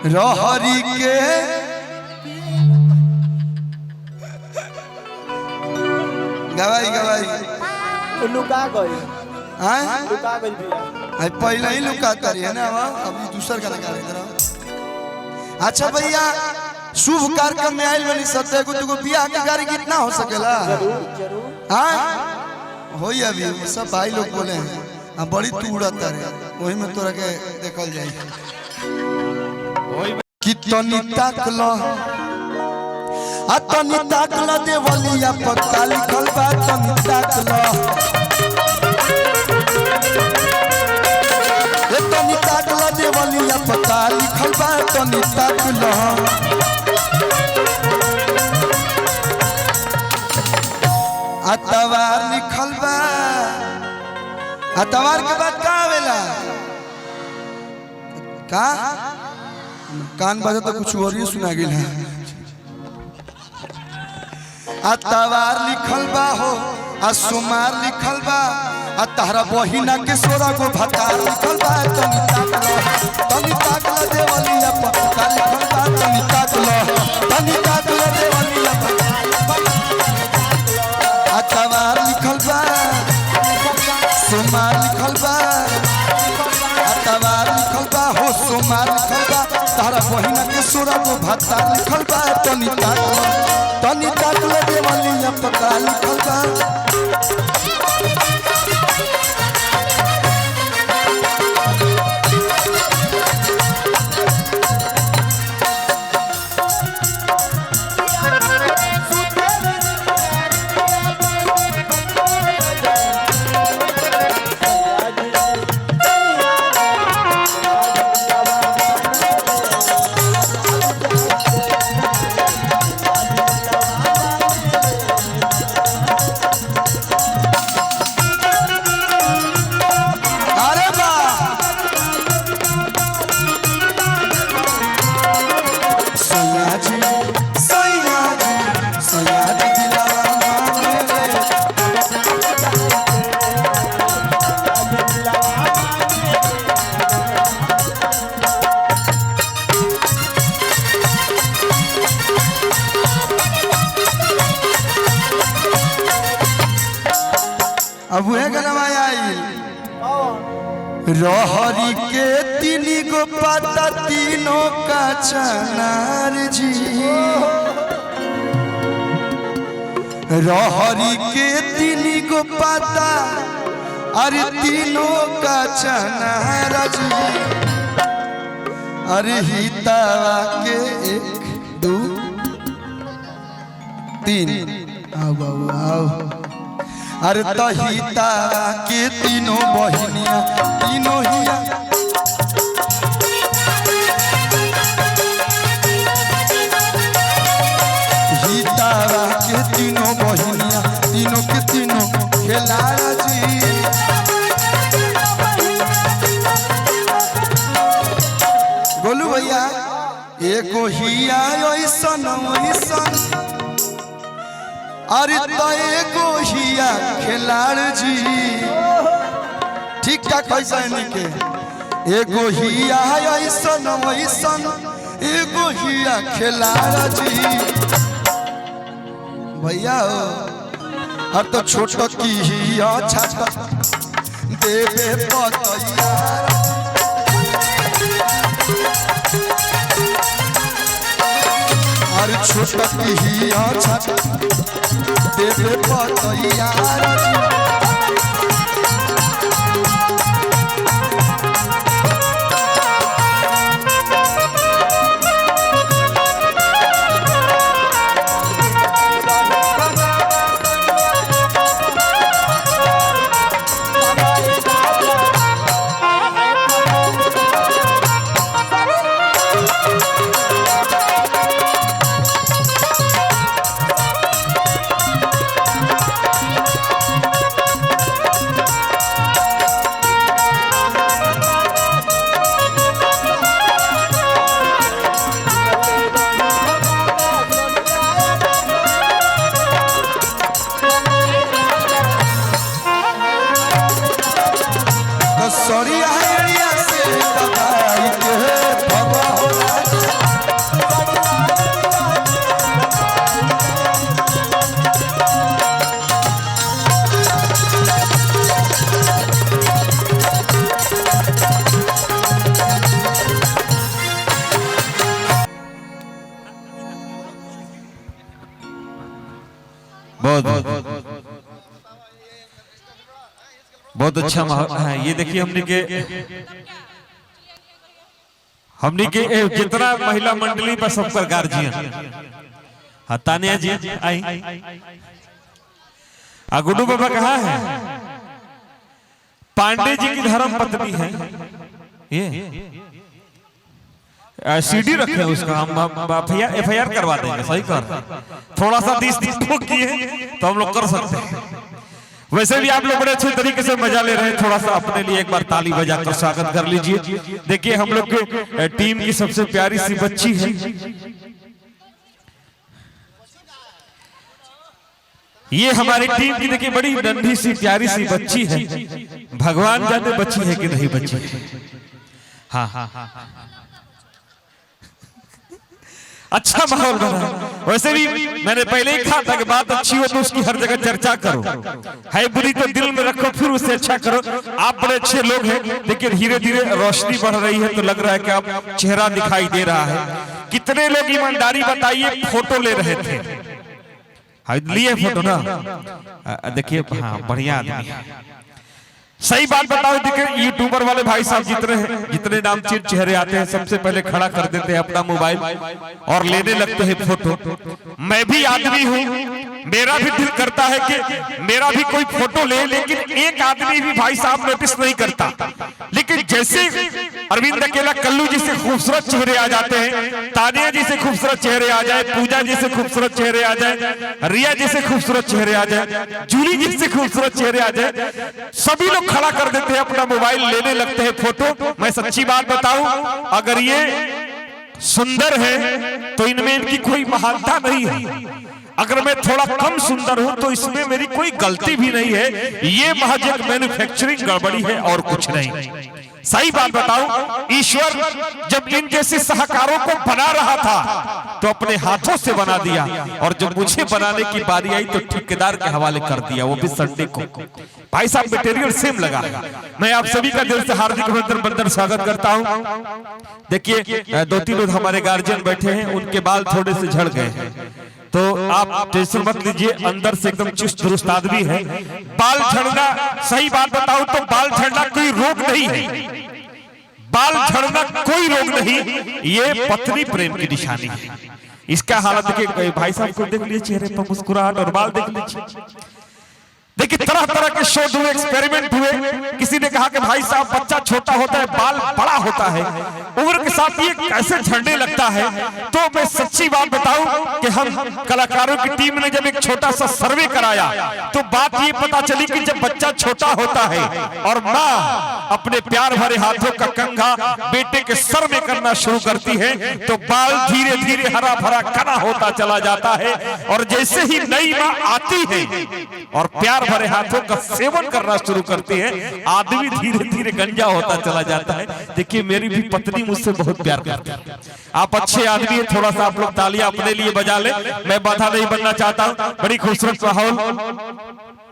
रहरी के गवाई गवाई लुका गई हैं लुका गई भैया आई पहले ही लुकाता रही है ना अभी दूसर का लगा रहा। अच्छा भैया शुभ कार्यक्रम में आयल बनी सत्य को तुको बियाह के गाड़ी कितना हो सकेला जरूर हाँ होई अभी सब भाई लोग बोले हैं हाँ बड़ी तू उड़ता रे वही में तोरा के देखल जाए कितनी ताकला तनी ताकला देवलिया पक्का लिखल बा तनी ताकला तनी ताकला देवलिया पक्का लिखल बा तनी ताकला अतवार लिखल बा अतवार के बाद का आवेला का कान बजा तो कुछ और ही सुना गेल है अतवार लिखल बा हो आ सोमार लिखल बा आ तहरा बहिना के सोरा को भतार लिखल बा तनी ताकला देवलिया पक्का लिखल बा तनी ताकला देवलिया अतवार लिखल बा सोमार लिखल बा अतवार लिखल बा हो सोमार लिखल बा तहरा बहिना के सोरा को भतार लिखल बा तनी ताकला देवलिया पक्का लिखल बा अब वह गलवा आई रहरी के तीन गो पाता तीनों का चनार जी रहरी के तीन गो पाता अरे तीनों का चनार जी अरे हितावा के एक दो तीन आओ आओ आओ अरे तहिता के तीनों बहिनिया तीनों हिया हितावा के तीनों बहिनिया तीनों के तीनों खेलाया जी बोलू भैया एगो हिया ऐसन ऐसन अरे तो हिया खिलाड़ जी ठीक ठाक कैसा है निके एगो हिया ऐसन ऐसन एगो हिया खिलाड़ जी भैया हर तो छोट की हिया छाता देवे पतैया हर छोट की हिया छाता देवे पतैया बहुत बहुत अच्छा माहौल है। ये देखिए हमने के जितना महिला मंडली पर सबका गार्जियन। हाँ तानिया जी आई। गुड्डू बाबा कहाँ है? पांडे जी की धर्म पत्नी है ये। सीडी रखे उसका, हम एफआईआर करवा देंगे। सही कर, थोड़ा सा 30 किए तो हम लोग कर सकते हैं। वैसे भी आप लोग बड़े अच्छे तरीके से मजा ले रहे हैं। थोड़ा सा अपने लिए एक बार ताली बजाकर स्वागत कर लीजिए। देखिए हम लोग के टीम की सबसे प्यारी सी बच्ची है ये। हमारी टीम की देखिए बड़ी नन्ही सी प्यारी सी बच्ची है। भगवान जाने बच्ची है कि नहीं बच्ची। हाँ हाँ हाँ, अच्छा माहौल बना। वैसे भी मैंने पहले ही कहा था कि बात अच्छी हो तो उसकी हर जगह चर्चा करो, है बुरी तो दिल में रखो, फिर उसे अच्छा करो। आप बड़े अच्छे लोग हैं, लेकिन धीरे धीरे रोशनी बढ़ रही है तो लग रहा है कि आप चेहरा दिखाई दे रहा है। कितने लोग ईमानदारी बताइए फोटो ले रहे थे? लिए फोटो ना, देखिए हाँ बढ़िया आदमी। सही बात बताओ, देखिए यूट्यूबर वाले भाई साहब जितने नामचीन चेहरे आते हैं सबसे पहले खड़ा कर देते हैं अपना मोबाइल और लेने लगते हैं फोटो। मैं भी आदमी हूँ, मेरा भी दिल करता है कि मेरा भी कोई फोटो ले, लेकिन एक आदमी भी भाई साहब नोटिस नहीं करता। लेकिन जैसे अरविंद अकेला कल्लू जी से खूबसूरत चेहरे आ जाते हैं, तानिया जी से खूबसूरत चेहरे आ जाए, पूजा जी से खूबसूरत चेहरे आ जाए, रिया जी से खूबसूरत चेहरे आ जाए, जूली जी से खूबसूरत चेहरे आ जाए, सभी लोग खड़ा कर देते हैं अपना मोबाइल, लेने लगते हैं फोटो। मैं सच्ची बात बताऊं, अगर ये सुंदर है तो इनमें इनकी कोई महानता नहीं है। अगर मैं थोड़ा कम सुंदर हूं तो इसमें मेरी कोई गलती भी नहीं है। ये महज एक मैन्युफैक्चरिंग गड़बड़ी है और कुछ नहीं। सही बात बताऊं, ईश्वर जब इन जैसे सहकारों को बना रहा था तो अपने हाथों से बना दिया, और जब मुझे बनाने की बारी आई तो ठेकेदार के हवाले कर दिया, वो भी संडे को। भाई साहब मटेरियल सेम लगा। मैं आप सभी का दिल से हार्दिक अभिनंदन स्वागत करता हूं। देखिए 2-3 लोग हमारे गार्जियन बैठे हैं, उनके बाल थोड़े से झड़ गए हैं तो आप टेंशन मत लीजिए, अंदर से एकदम चुस्त दुरुस्त आदमी है। बाल झड़ना, सही बात बताऊं तो बाल झड़ना कोई रोग नहीं है। बाल झड़ना कोई रोग नहीं, ये पत्नी प्रेम की निशानी है। इसका हालत देखिए, भाई साहब को देख लीजिए, चेहरे पर मुस्कुराहट और बाल देख लीजिए। देखिए तरह तरह के शोध हुए, एक्सपेरिमेंट हुए। किसी ने कहा कि भाई साहब बच्चा छोटा होता है, बाल बड़ा होता है, उम्र के साथ ये कैसे झड़ने लगता है। तो मैं सच्ची बात बताऊं कि हम कलाकारों की टीम ने जब एक छोटा सा सर्वे कराया तो बात ये पता चली कि जब बच्चा छोटा होता है और माँ अपने प्यार भरे हाथों का कंघा बेटे के सर में करना शुरू करती है तो बाल धीरे धीरे हरा भरा घना होता चला जाता है। और जैसे ही नई माँ आती है और प्यार भरे हाथों का सेवन करना शुरू करती है, आदमी धीरे धीरे गंजा होता चला जाता है। देखिए मेरी भी पत्नी मुझसे बहुत प्यार करती है। आप अच्छे आदमी हैं, थोड़ा सा आप लोग तालियां अपने लिए बजा ले, मैं बाधा नहीं बनना चाहता हूं। बड़ी खूबसूरत माहौल।